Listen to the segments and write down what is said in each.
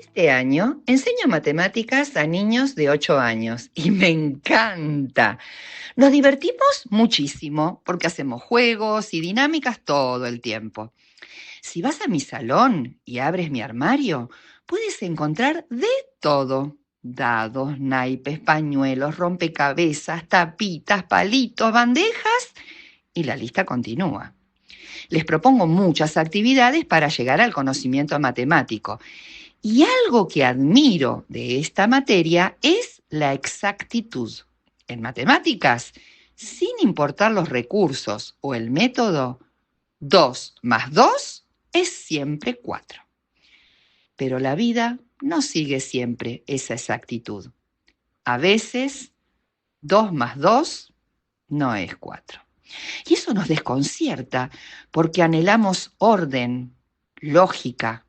Este año enseño matemáticas a niños de 8 años y me encanta. Nos divertimos muchísimo porque hacemos juegos y dinámicas todo el tiempo. Si vas a mi salón y abres mi armario, puedes encontrar de todo. Dados, naipes, pañuelos, rompecabezas, tapitas, palitos, bandejas y la lista continúa. Les propongo muchas actividades para llegar al conocimiento matemático. Y algo que admiro de esta materia es la exactitud. En matemáticas, sin importar los recursos o el método, 2 más 2 es siempre 4. Pero la vida no sigue siempre esa exactitud. A veces, 2 más 2 no es 4. Y eso nos desconcierta porque anhelamos orden, lógica,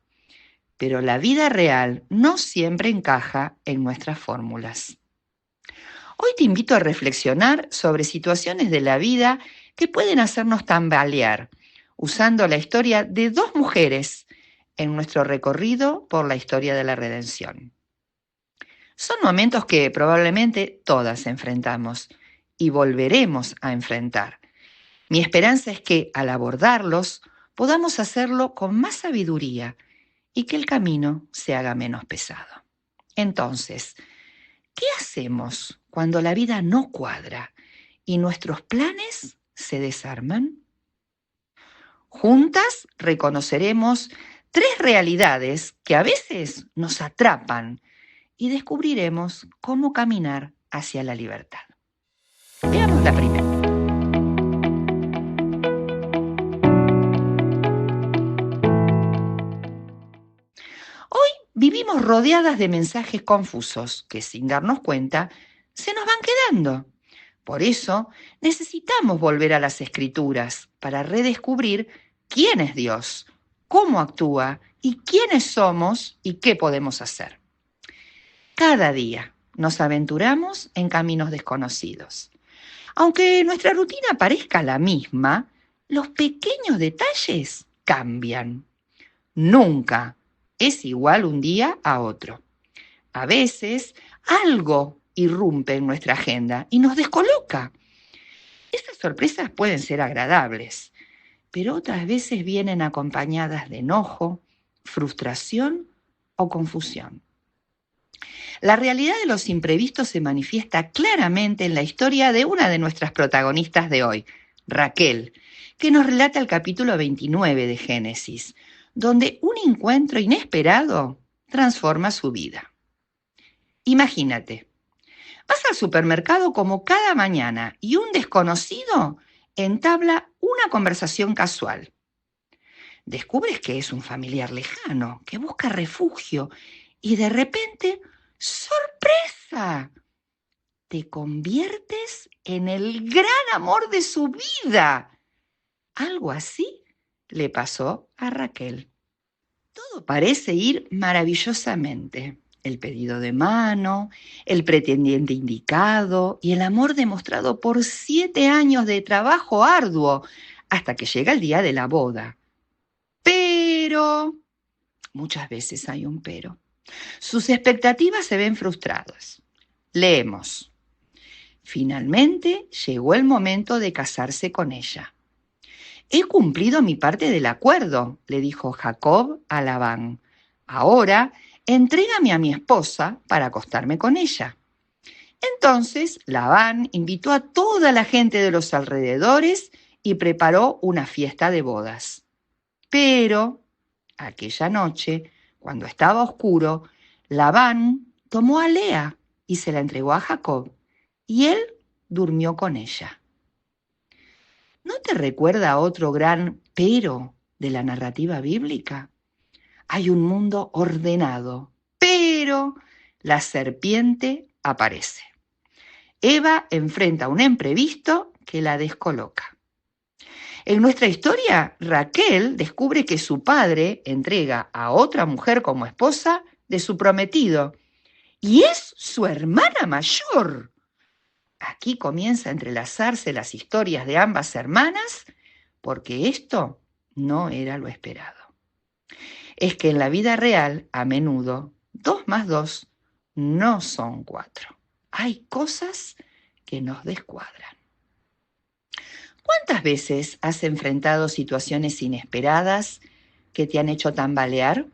pero la vida real no siempre encaja en nuestras fórmulas. Hoy te invito a reflexionar sobre situaciones de la vida que pueden hacernos tambalear, usando la historia de dos mujeres en nuestro recorrido por la historia de la redención. Son momentos que probablemente todas enfrentamos y volveremos a enfrentar. Mi esperanza es que al abordarlos podamos hacerlo con más sabiduría y que el camino se haga menos pesado. Entonces, ¿qué hacemos cuando la vida no cuadra y nuestros planes se desarman? Juntas reconoceremos 3 realidades que a veces nos atrapan y descubriremos cómo caminar hacia la libertad. Veamos la primera. Hoy vivimos rodeadas de mensajes confusos que, sin darnos cuenta, se nos van quedando. Por eso necesitamos volver a las Escrituras para redescubrir quién es Dios, cómo actúa y quiénes somos y qué podemos hacer. Cada día nos aventuramos en caminos desconocidos. Aunque nuestra rutina parezca la misma, los pequeños detalles cambian. Nunca es igual un día a otro. A veces algo irrumpe en nuestra agenda y nos descoloca. Esas sorpresas pueden ser agradables, pero otras veces vienen acompañadas de enojo, frustración o confusión. La realidad de los imprevistos se manifiesta claramente en la historia de una de nuestras protagonistas de hoy, Raquel, que nos relata el capítulo 29 de Génesis, donde un encuentro inesperado transforma su vida. Imagínate, vas al supermercado como cada mañana y un desconocido entabla una conversación casual. Descubres que es un familiar lejano, que busca refugio y de repente, ¡sorpresa!, te conviertes en el gran amor de su vida. Algo así le pasó a Raquel. Todo parece ir maravillosamente. El pedido de mano, el pretendiente indicado y el amor demostrado por 7 años de trabajo arduo hasta que llega el día de la boda. Pero, muchas veces hay un pero. Sus expectativas se ven frustradas. Leemos. Finalmente llegó el momento de casarse con ella. He cumplido mi parte del acuerdo, le dijo Jacob a Labán. Ahora, entrégame a mi esposa para acostarme con ella. Entonces, Labán invitó a toda la gente de los alrededores y preparó una fiesta de bodas. Pero, aquella noche, cuando estaba oscuro, Labán tomó a Lea y se la entregó a Jacob, y él durmió con ella. ¿No te recuerda a otro gran pero de la narrativa bíblica? Hay un mundo ordenado, pero la serpiente aparece. Eva enfrenta un imprevisto que la descoloca. En nuestra historia, Raquel descubre que su padre entrega a otra mujer como esposa de su prometido y es su hermana mayor. Aquí comienza a entrelazarse las historias de ambas hermanas porque esto no era lo esperado. Es que en la vida real, a menudo, 2 más 2 no son 4. Hay cosas que nos descuadran. ¿Cuántas veces has enfrentado situaciones inesperadas que te han hecho tambalear?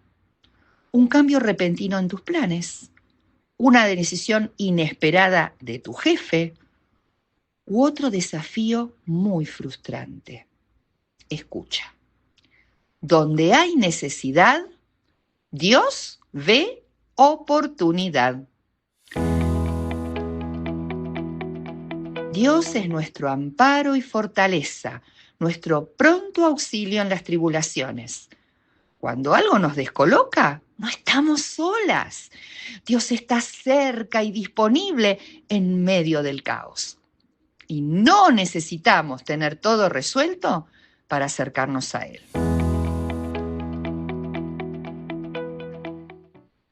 Un cambio repentino en tus planes, una decisión inesperada de tu jefe u otro desafío muy frustrante. Escucha, donde hay necesidad, Dios ve oportunidad. Dios es nuestro amparo y fortaleza, nuestro pronto auxilio en las tribulaciones. Cuando algo nos descoloca, no estamos solas. Dios está cerca y disponible en medio del caos. Y no necesitamos tener todo resuelto para acercarnos a Él.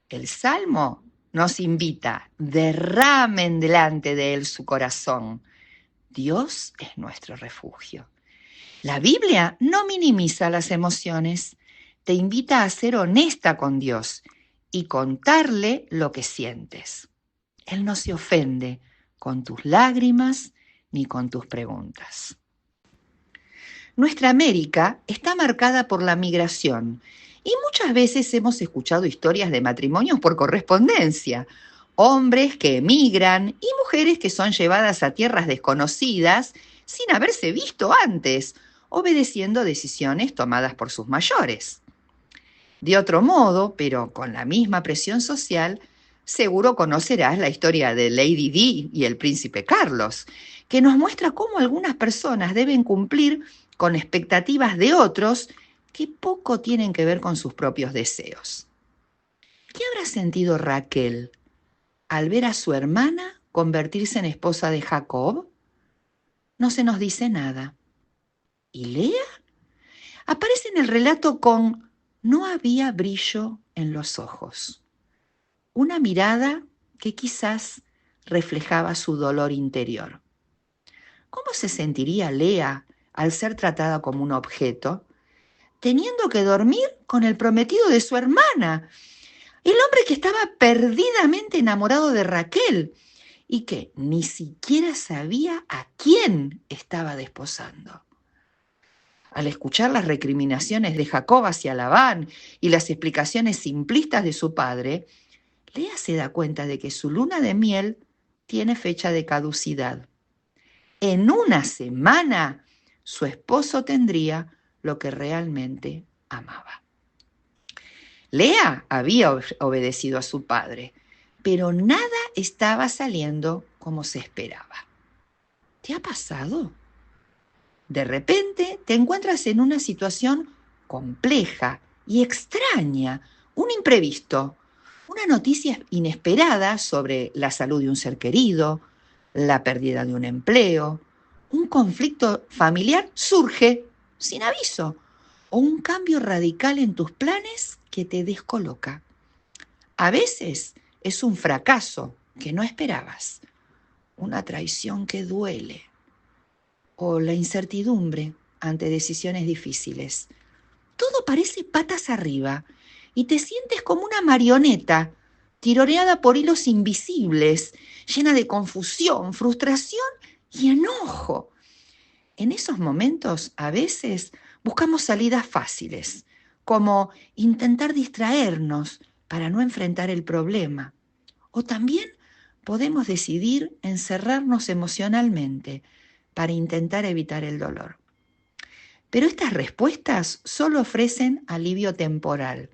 El Salmo nos invita, derramen delante de Él su corazón. Dios es nuestro refugio. La Biblia no minimiza las emociones, te invita a ser honesta con Dios y contarle lo que sientes. Él no se ofende con tus lágrimas ni con tus preguntas. Nuestra América está marcada por la migración y muchas veces hemos escuchado historias de matrimonios por correspondencia, hombres que emigran y mujeres que son llevadas a tierras desconocidas sin haberse visto antes, obedeciendo decisiones tomadas por sus mayores. De otro modo, pero con la misma presión social, seguro conocerás la historia de Lady Di y el príncipe Carlos, que nos muestra cómo algunas personas deben cumplir con expectativas de otros que poco tienen que ver con sus propios deseos. ¿Qué habrá sentido Raquel al ver a su hermana convertirse en esposa de Jacob? No se nos dice nada. ¿Y Lea? Aparece en el relato con no había brillo en los ojos. Una mirada que quizás reflejaba su dolor interior. ¿Cómo se sentiría Lea al ser tratada como un objeto, teniendo que dormir con el prometido de su hermana, el hombre que estaba perdidamente enamorado de Raquel y que ni siquiera sabía a quién estaba desposando? Al escuchar las recriminaciones de Jacob hacia Labán y las explicaciones simplistas de su padre, Lea se da cuenta de que su luna de miel tiene fecha de caducidad. En una semana, su esposo tendría lo que realmente amaba. Lea había obedecido a su padre, pero nada estaba saliendo como se esperaba. ¿Te ha pasado? De repente te encuentras en una situación compleja y extraña, un imprevisto, una noticia inesperada sobre la salud de un ser querido, la pérdida de un empleo, un conflicto familiar surge sin aviso o un cambio radical en tus planes que te descoloca. A veces es un fracaso que no esperabas, una traición que duele o la incertidumbre ante decisiones difíciles. Todo parece patas arriba y te sientes como una marioneta tironeada por hilos invisibles, llena de confusión, frustración y enojo. En esos momentos, a veces, buscamos salidas fáciles, como intentar distraernos para no enfrentar el problema. O también podemos decidir encerrarnos emocionalmente para intentar evitar el dolor. Pero estas respuestas solo ofrecen alivio temporal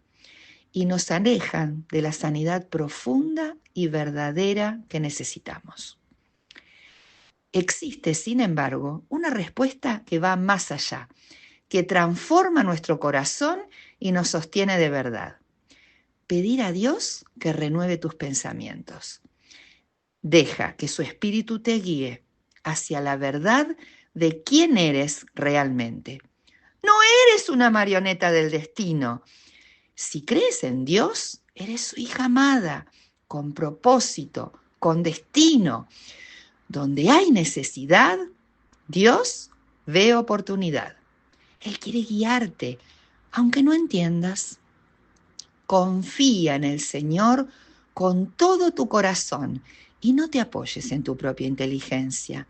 y nos alejan de la sanidad profunda y verdadera que necesitamos. Existe, sin embargo, una respuesta que va más allá, que transforma nuestro corazón y nos sostiene de verdad. Pedir a Dios que renueve tus pensamientos. Deja que su espíritu te guíe hacia la verdad de quién eres realmente. No eres una marioneta del destino. Si crees en Dios, eres su hija amada, con propósito, con destino. Donde hay necesidad, Dios ve oportunidad. Él quiere guiarte, aunque no entiendas. confía en el Señor con todo tu corazón y no te apoyes en tu propia inteligencia.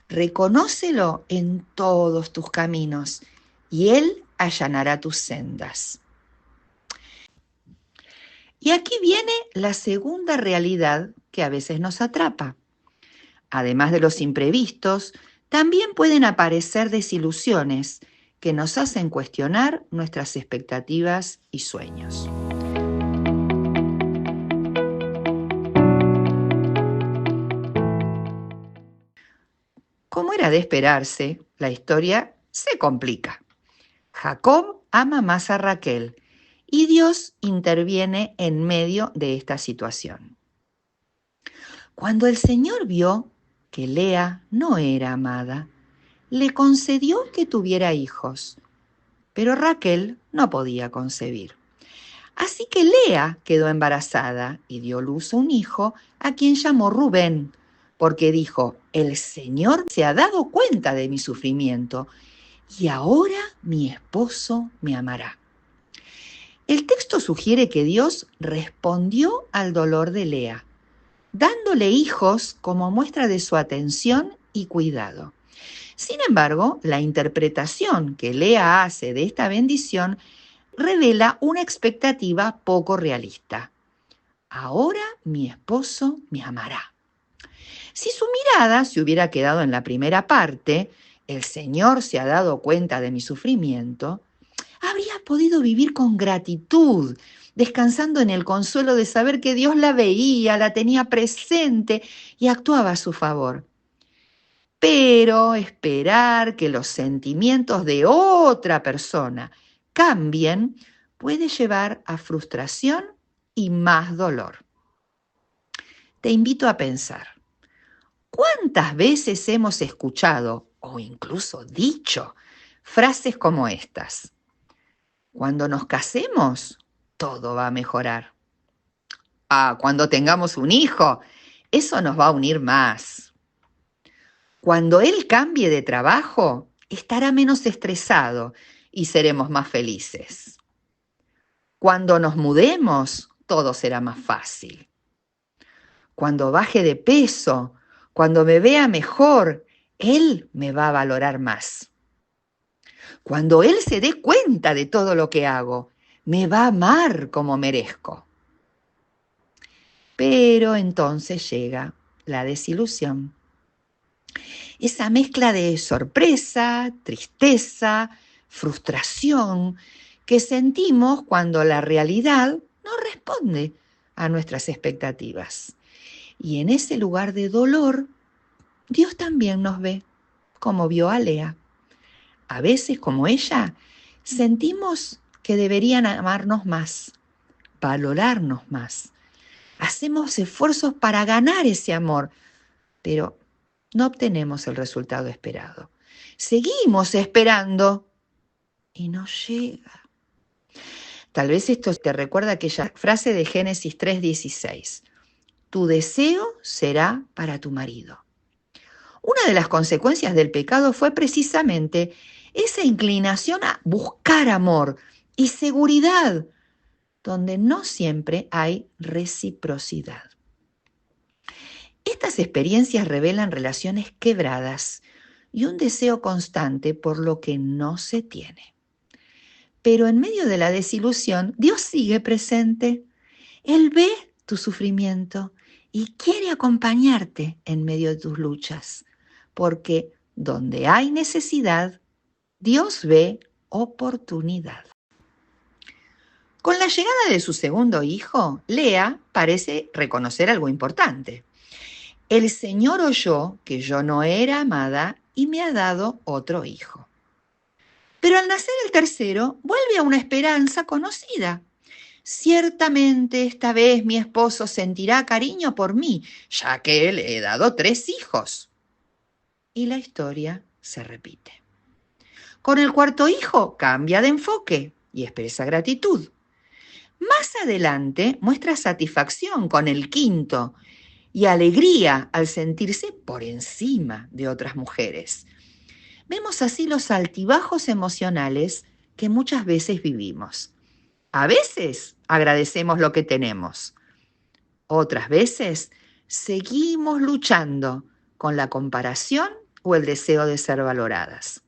Reconócelo en todos tus caminos y Él allanará tus sendas. Y aquí viene la segunda realidad que a veces nos atrapa. Además de los imprevistos, también pueden aparecer desilusiones que nos hacen cuestionar nuestras expectativas y sueños. Como era de esperarse, la historia se complica. Jacob ama más a Raquel y Dios interviene en medio de esta situación. Cuando el Señor vio que Lea no era amada, le concedió que tuviera hijos, pero Raquel no podía concebir. Así que Lea quedó embarazada y dio luz a un hijo a quien llamó Rubén, porque dijo: el Señor se ha dado cuenta de mi sufrimiento y ahora mi esposo me amará. El texto sugiere que Dios respondió al dolor de Lea, dándole hijos como muestra de su atención y cuidado. Sin embargo, la interpretación que Lea hace de esta bendición revela una expectativa poco realista. Ahora mi esposo me amará. Si su mirada se hubiera quedado en la primera parte, el Señor se ha dado cuenta de mi sufrimiento, habría podido vivir con gratitud, descansando en el consuelo de saber que Dios la veía, la tenía presente y actuaba a su favor. Pero esperar que los sentimientos de otra persona cambien puede llevar a frustración y más dolor. Te invito a pensar, ¿cuántas veces hemos escuchado o incluso dicho frases como estas? Cuando nos casemos, todo va a mejorar. Cuando tengamos un hijo, eso nos va a unir más. Cuando él cambie de trabajo, estará menos estresado y seremos más felices. Cuando nos mudemos, todo será más fácil. Cuando baje de peso, cuando me vea mejor, él me va a valorar más. Cuando él se dé cuenta de todo lo que hago, me va a amar como merezco. Pero entonces llega la desilusión. Esa mezcla de sorpresa, tristeza, frustración que sentimos cuando la realidad no responde a nuestras expectativas. Y en ese lugar de dolor, Dios también nos ve, como vio a Lea. A veces, como ella, sentimos que deberían amarnos más, valorarnos más. Hacemos esfuerzos para ganar ese amor, pero no obtenemos el resultado esperado. Seguimos esperando y no llega. Tal vez esto te recuerda aquella frase de Génesis 3:16. Tu deseo será para tu marido. Una de las consecuencias del pecado fue precisamente esa inclinación a buscar amor y seguridad, donde no siempre hay reciprocidad. Estas experiencias revelan relaciones quebradas y un deseo constante por lo que no se tiene. Pero en medio de la desilusión, Dios sigue presente. Él ve tu sufrimiento y quiere acompañarte en medio de tus luchas, porque donde hay necesidad, Dios ve oportunidad. Con la llegada de su segundo hijo, Lea parece reconocer algo importante. El Señor oyó que yo no era amada y me ha dado otro hijo. Pero al nacer el tercero, vuelve a una esperanza conocida. Ciertamente esta vez mi esposo sentirá cariño por mí, ya que le he dado 3 hijos. Y la historia se repite. Con el cuarto hijo cambia de enfoque y expresa gratitud. Más adelante muestra satisfacción con el quinto y alegría al sentirse por encima de otras mujeres. Vemos así los altibajos emocionales que muchas veces vivimos. A veces agradecemos lo que tenemos. Otras veces seguimos luchando con la comparación o el deseo de ser valoradas.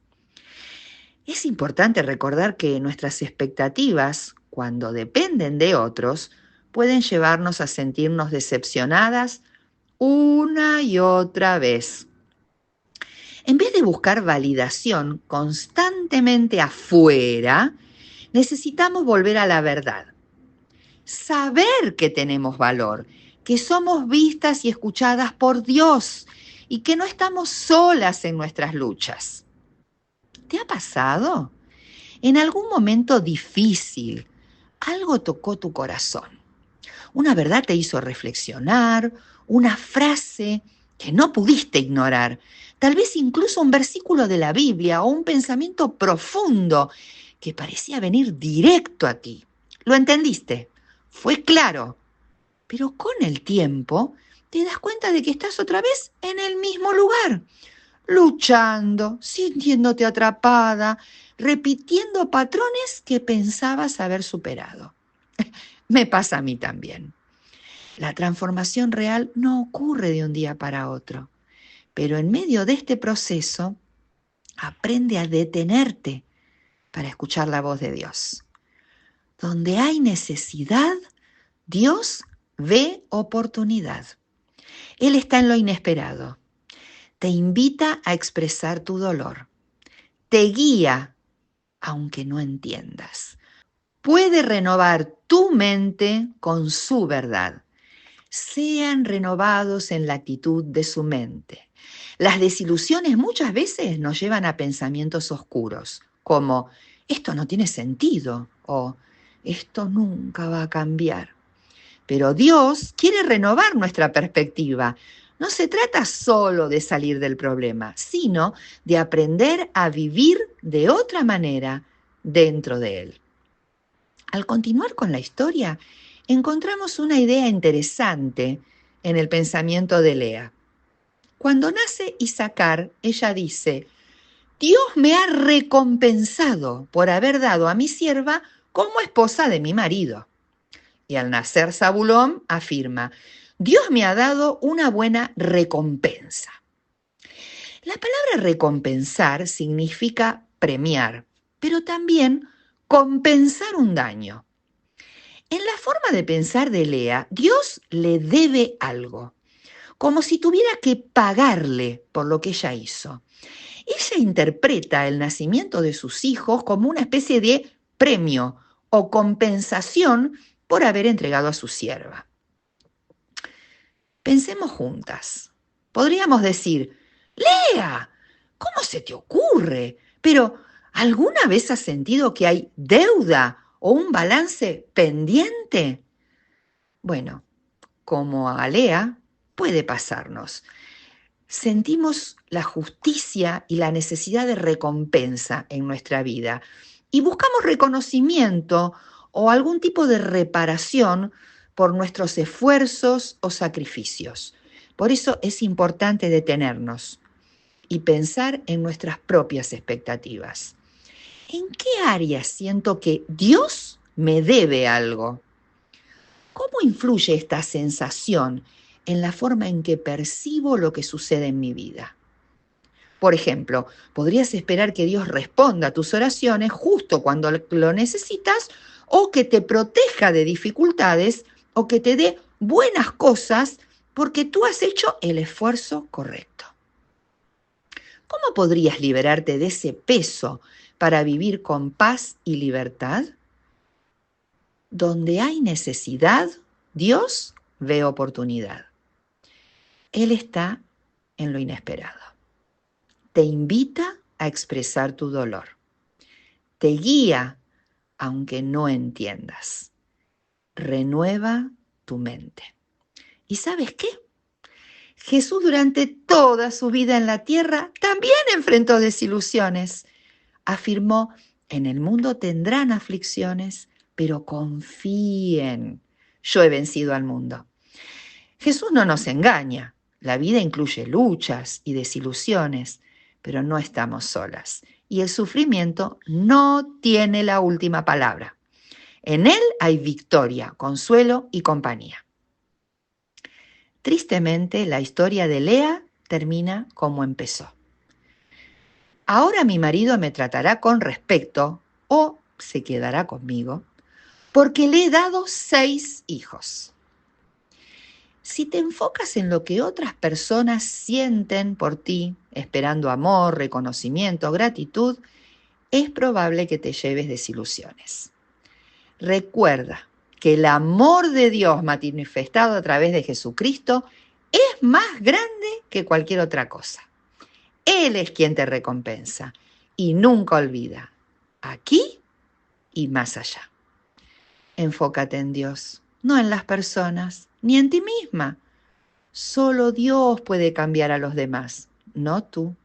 Es importante recordar que nuestras expectativas, cuando dependen de otros, pueden llevarnos a sentirnos decepcionadas una y otra vez. En vez de buscar validación constantemente afuera, necesitamos volver a la verdad. Saber que tenemos valor, que somos vistas y escuchadas por Dios y que no estamos solas en nuestras luchas. ¿Te ha pasado? En algún momento difícil, algo tocó tu corazón. Una verdad te hizo reflexionar, una frase que no pudiste ignorar, tal vez incluso un versículo de la Biblia o un pensamiento profundo que parecía venir directo a ti. ¿Lo entendiste? Fue claro, pero con el tiempo te das cuenta de que estás otra vez en el mismo lugar, luchando, sintiéndote atrapada, repitiendo patrones que pensabas haber superado. Me pasa a mí también. La transformación real no ocurre de un día para otro, pero en medio de este proceso, aprende a detenerte para escuchar la voz de Dios. Donde hay necesidad, Dios ve oportunidad. Él está en lo inesperado. Te invita a expresar tu dolor. Te guía, aunque no entiendas. Puede renovar tu mente con su verdad. Sean renovados en la actitud de su mente. Las desilusiones muchas veces nos llevan a pensamientos oscuros, como esto no tiene sentido o esto nunca va a cambiar. Pero Dios quiere renovar nuestra perspectiva. No se trata solo de salir del problema, sino de aprender a vivir de otra manera dentro de él. Al continuar con la historia, encontramos una idea interesante en el pensamiento de Lea. Cuando nace Isacar, ella dice: Dios me ha recompensado por haber dado a mi sierva como esposa de mi marido. Y al nacer Zabulón, afirma: Dios me ha dado una buena recompensa. La palabra recompensar significa premiar, pero también compensar un daño. En la forma de pensar de Lea, Dios le debe algo, como si tuviera que pagarle por lo que ella hizo. Ella interpreta el nacimiento de sus hijos como una especie de premio o compensación por haber entregado a su sierva. Pensemos juntas. Podríamos decir: Lea, ¿cómo se te ocurre? Pero, ¿alguna vez has sentido que hay deuda o un balance pendiente? Bueno, como a Lea, puede pasarnos. Sentimos la justicia y la necesidad de recompensa en nuestra vida y buscamos reconocimiento o algún tipo de reparación por nuestros esfuerzos o sacrificios. Por eso es importante detenernos y pensar en nuestras propias expectativas. ¿En qué área siento que Dios me debe algo? ¿Cómo influye esta sensación en la forma en que percibo lo que sucede en mi vida? Por ejemplo, podrías esperar que Dios responda a tus oraciones justo cuando lo necesitas, o que te proteja de dificultades, o que te dé buenas cosas porque tú has hecho el esfuerzo correcto. ¿Cómo podrías liberarte de ese peso para vivir con paz y libertad? Donde hay necesidad, Dios ve oportunidad. Él está en lo inesperado. Te invita a expresar tu dolor. Te guía aunque no entiendas. Renueva tu mente. ¿Y sabes qué? Jesús durante toda su vida en la tierra también enfrentó desilusiones. Afirmó: en el mundo tendrán aflicciones, pero confíen, yo he vencido al mundo. Jesús no nos engaña. La vida incluye luchas y desilusiones, pero no estamos solas. Y el sufrimiento no tiene la última palabra. En él hay victoria, consuelo y compañía. Tristemente, la historia de Lea termina como empezó. Ahora mi marido me tratará con respeto o se quedará conmigo porque le he dado 6 hijos. Si te enfocas en lo que otras personas sienten por ti, esperando amor, reconocimiento, gratitud, es probable que te lleves desilusiones. Recuerda que el amor de Dios manifestado a través de Jesucristo es más grande que cualquier otra cosa. Él es quien te recompensa y nunca olvida, aquí y más allá. Enfócate en Dios, no en las personas, ni en ti misma. Solo Dios puede cambiar a los demás, no tú.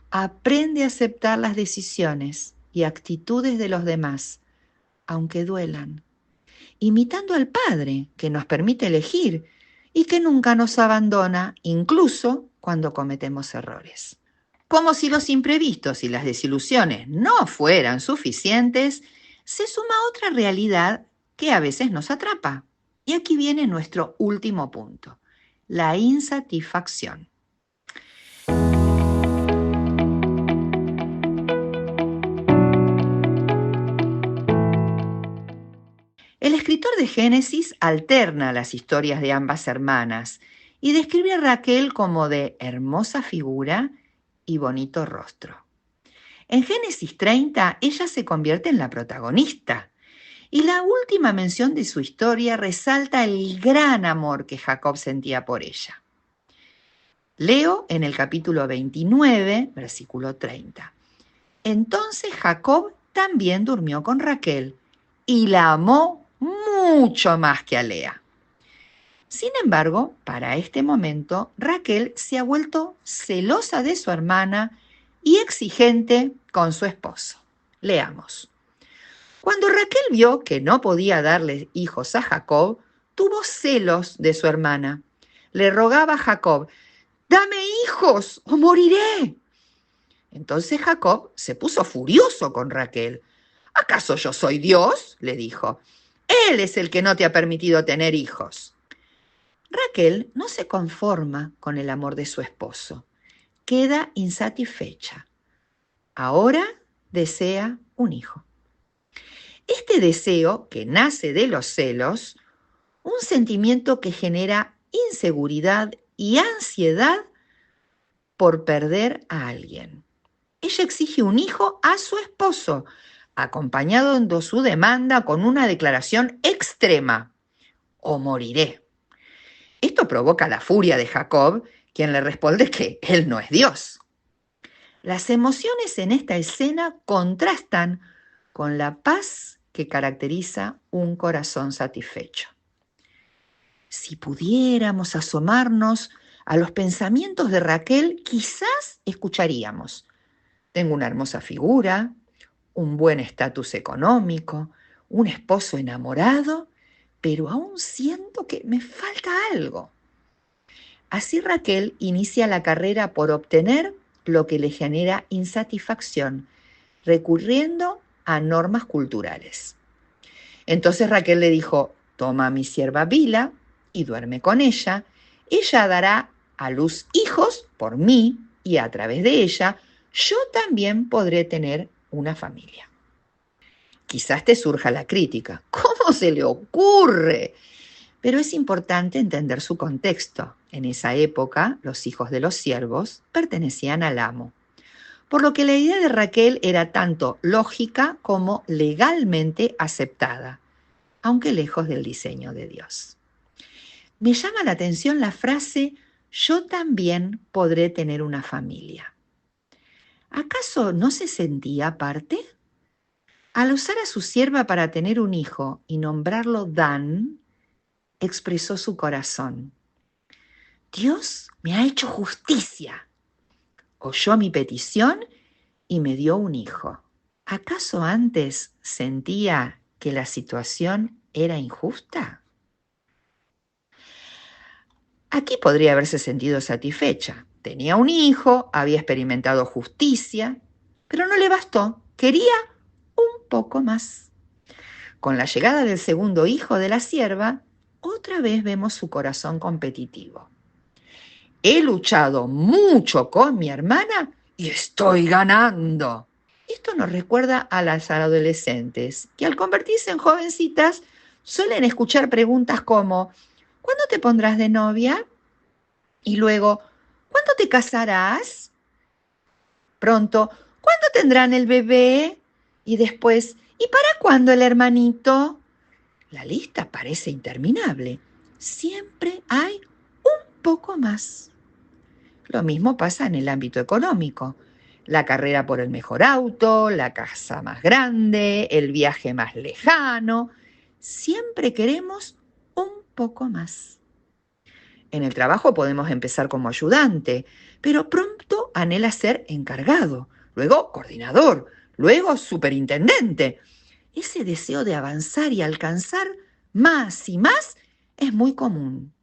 Aprende a aceptar las decisiones y actitudes de los demás, aunque duelan, imitando al Padre, que nos permite elegir y que nunca nos abandona, incluso cuando cometemos errores. Como si los imprevistos y las desilusiones no fueran suficientes, se suma otra realidad que a veces nos atrapa. Y aquí viene nuestro último punto, la insatisfacción. El escritor de Génesis alterna las historias de ambas hermanas y describe a Raquel como de hermosa figura y bonito rostro. En Génesis 30, ella se convierte en la protagonista y la última mención de su historia resalta el gran amor que Jacob sentía por ella. Leo en el capítulo 29, versículo 30. Entonces Jacob también durmió con Raquel y la amó mucho más que a Lea. Sin embargo, para este momento, Raquel se ha vuelto celosa de su hermana y exigente con su esposo. Leamos. Cuando Raquel vio que no podía darle hijos a Jacob, tuvo celos de su hermana. Le rogaba a Jacob, «Dame hijos o moriré». Entonces Jacob se puso furioso con Raquel. «¿Acaso yo soy Dios?», le dijo. «Él es el que no te ha permitido tener hijos». Raquel no se conforma con el amor de su esposo. Queda insatisfecha. Ahora desea un hijo. Este deseo, que nace de los celos, un sentimiento que genera inseguridad y ansiedad por perder a alguien. Ella exige un hijo a su esposo, acompañado de su demanda con una declaración extrema: «O moriré». Esto provoca la furia de Jacob, quien le responde que él no es Dios. Las emociones en esta escena contrastan con la paz que caracteriza un corazón satisfecho. Si pudiéramos asomarnos a los pensamientos de Raquel, quizás escucharíamos: tengo una hermosa figura, un buen estatus económico, un esposo enamorado, pero aún siento que me falta algo. Así Raquel inicia la carrera por obtener lo que le genera insatisfacción, recurriendo a normas culturales. Entonces Raquel le dijo: «Toma a mi sierva Bila y duerme con ella. Ella dará a luz hijos por mí y a través de ella yo también podré tener una familia». Quizás te surja la crítica. ¿Cómo se le ocurre? Pero es importante entender su contexto. En esa época, los hijos de los siervos pertenecían al amo, por lo que la idea de Raquel era tanto lógica como legalmente aceptada, aunque lejos del diseño de Dios. Me llama la atención la frase «yo también podré tener una familia». ¿Acaso no se sentía parte? Al usar a su sierva para tener un hijo y nombrarlo Dan, expresó su corazón: «Dios me ha hecho justicia. Oyó mi petición y me dio un hijo». ¿Acaso antes sentía que la situación era injusta? Aquí podría haberse sentido satisfecha. Tenía un hijo, había experimentado justicia, pero no le bastó. Quería un poco más. Con la llegada del segundo hijo de la sierva, otra vez vemos su corazón competitivo. He luchado mucho con mi hermana y estoy ganando. Esto nos recuerda a las adolescentes, que al convertirse en jovencitas suelen escuchar preguntas como ¿cuándo te pondrás de novia? Y luego, ¿cuándo te casarás? Pronto, ¿cuándo tendrán el bebé? Y después, ¿y para cuándo el hermanito? La lista parece interminable. Siempre hay un poco más. Lo mismo pasa en el ámbito económico. La carrera por el mejor auto, la casa más grande, el viaje más lejano. Siempre queremos un poco más. En el trabajo podemos empezar como ayudante, pero pronto anhela ser encargado, luego coordinador, luego superintendente. Ese deseo de avanzar y alcanzar más y más es muy común.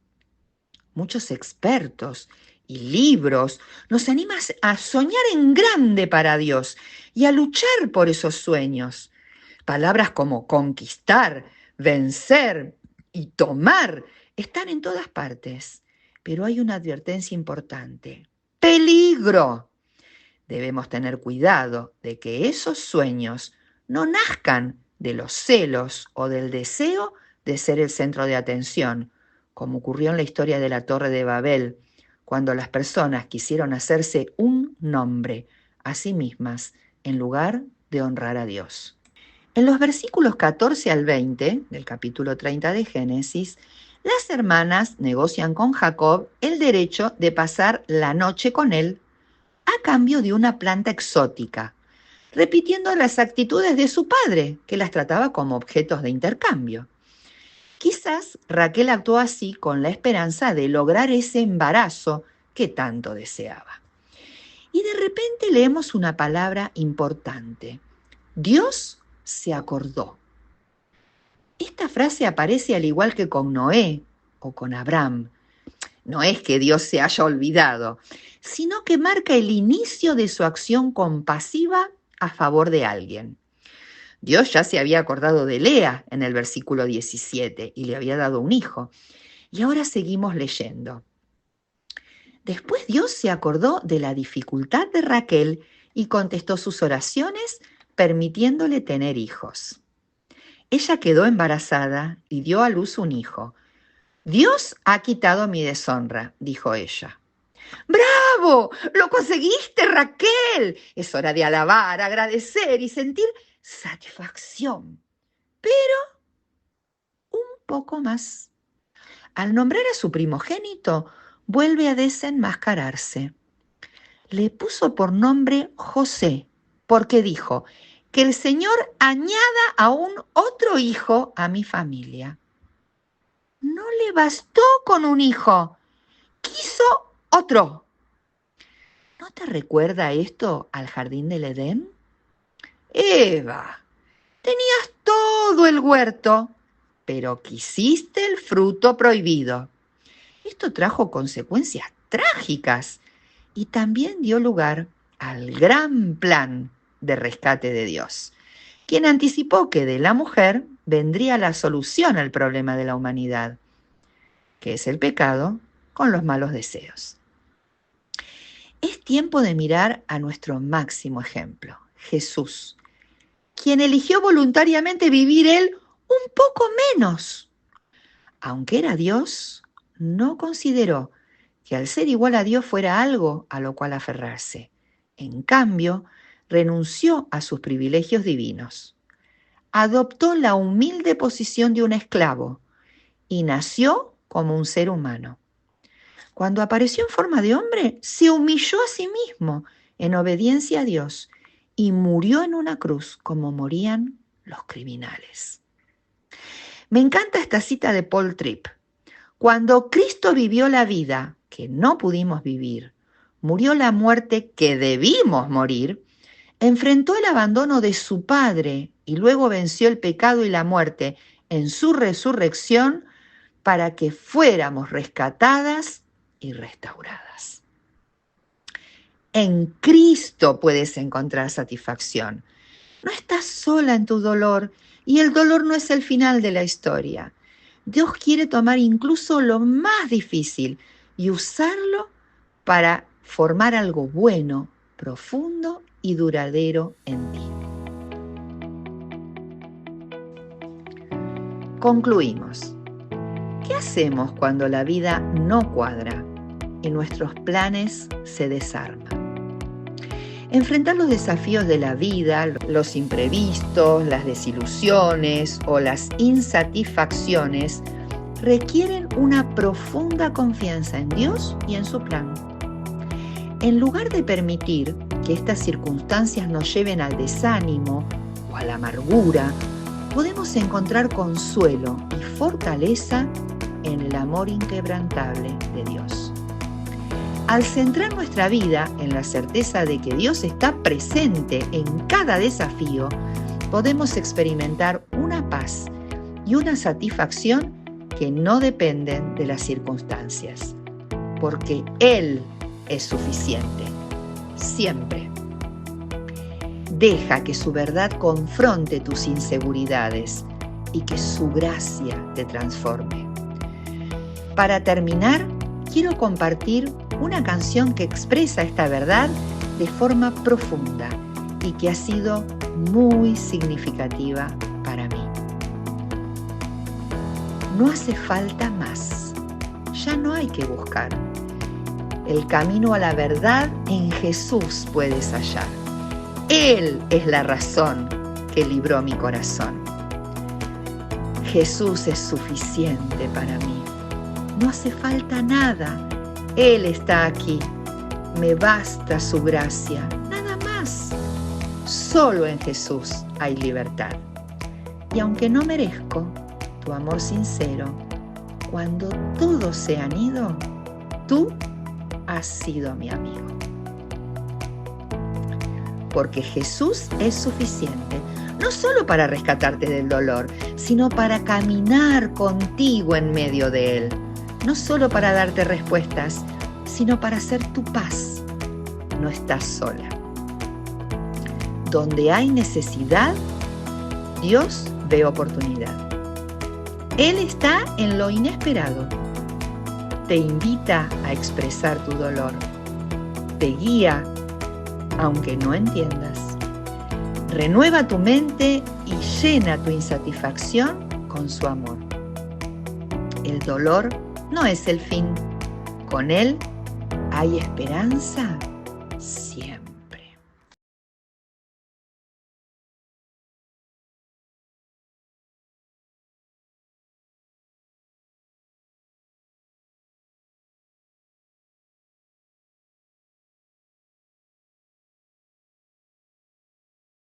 Muchos expertos y libros nos animan a soñar en grande para Dios y a luchar por esos sueños. Palabras como conquistar, vencer y tomar están en todas partes, pero hay una advertencia importante. ¡Peligro! Debemos tener cuidado de que esos sueños no nazcan de los celos o del deseo de ser el centro de atención, como ocurrió en la historia de la Torre de Babel, cuando las personas quisieron hacerse un nombre a sí mismas en lugar de honrar a Dios. En los versículos 14 al 20 del capítulo 30 de Génesis, las hermanas negocian con Jacob el derecho de pasar la noche con él a cambio de una planta exótica, repitiendo las actitudes de su padre, que las trataba como objetos de intercambio. Quizás Raquel actuó así con la esperanza de lograr ese embarazo que tanto deseaba. Y de repente leemos una palabra importante. Dios se acordó. Esta frase aparece al igual que con Noé o con Abraham. No es que Dios se haya olvidado, sino que marca el inicio de su acción compasiva a favor de alguien. Dios ya se había acordado de Lea en el versículo 17 y le había dado un hijo. Y ahora seguimos leyendo. Después Dios se acordó de la dificultad de Raquel y contestó sus oraciones permitiéndole tener hijos. Ella quedó embarazada y dio a luz un hijo. Dios ha quitado mi deshonra, dijo ella. ¡Bravo! ¡Lo conseguiste, Raquel! Es hora de alabar, agradecer y sentir satisfacción. Pero un poco más. Al nombrar a su primogénito, vuelve a desenmascararse. Le puso por nombre José, porque dijo, que el Señor añada aún otro hijo a mi familia. No le bastó con un hijo, quiso otro. ¿No te recuerda esto al jardín del Edén? Eva, tenías todo el huerto, pero quisiste el fruto prohibido. Esto trajo consecuencias trágicas y también dio lugar al gran plan de rescate de Dios, quien anticipó que de la mujer vendría la solución al problema de la humanidad, que es el pecado con los malos deseos. Es tiempo de mirar a nuestro máximo ejemplo, Jesús, quien eligió voluntariamente vivir él un poco menos. Aunque era Dios, no consideró que al ser igual a Dios fuera algo a lo cual aferrarse. En cambio, renunció a sus privilegios divinos. Adoptó la humilde posición de un esclavo y nació como un ser humano. Cuando apareció en forma de hombre, se humilló a sí mismo en obediencia a Dios y murió en una cruz como morían los criminales. Me encanta esta cita de Paul Tripp. Cuando Cristo vivió la vida que no pudimos vivir, murió la muerte que debimos morir, enfrentó el abandono de su Padre y luego venció el pecado y la muerte en su resurrección para que fuéramos rescatadas y restauradas. En Cristo puedes encontrar satisfacción. No estás sola en tu dolor, Y el dolor no es el final de la historia. Dios quiere tomar incluso lo más difícil y usarlo para formar algo bueno, profundo y duradero en ti. Concluimos. ¿Qué hacemos cuando la vida no cuadra y nuestros planes se desarman? Enfrentar los desafíos de la vida, los imprevistos, las desilusiones o las insatisfacciones requieren una profunda confianza en Dios y en su plan. En lugar de permitir que estas circunstancias nos lleven al desánimo o a la amargura, podemos encontrar consuelo y fortaleza en el amor inquebrantable de Dios. Al centrar nuestra vida en la certeza de que Dios está presente en cada desafío, podemos experimentar una paz y una satisfacción que no dependen de las circunstancias, porque Él es suficiente, siempre. Deja que su verdad confronte tus inseguridades y que su gracia te transforme. Para terminar, quiero compartir una canción que expresa esta verdad de forma profunda y que ha sido muy significativa para mí. No hace falta más, ya no hay que buscar. El camino a la verdad en Jesús puedes hallar. Él es la razón que libró mi corazón. Jesús es suficiente para mí. No hace falta nada. Él está aquí. Me basta su gracia. Nada más. Solo en Jesús hay libertad. Y aunque no merezco tu amor sincero, cuando todos se han ido, tú has sido mi amigo. Porque Jesús es suficiente, no solo para rescatarte del dolor, sino para caminar contigo en medio de él. No solo para darte respuestas, sino para ser tu paz. No estás sola. Donde hay necesidad, Dios ve oportunidad. Él está en lo inesperado. Te invita a expresar tu dolor. Te guía aunque no entiendas. Renueva tu mente y llena tu insatisfacción con su amor. El dolor no es el fin. Con él hay esperanza siempre.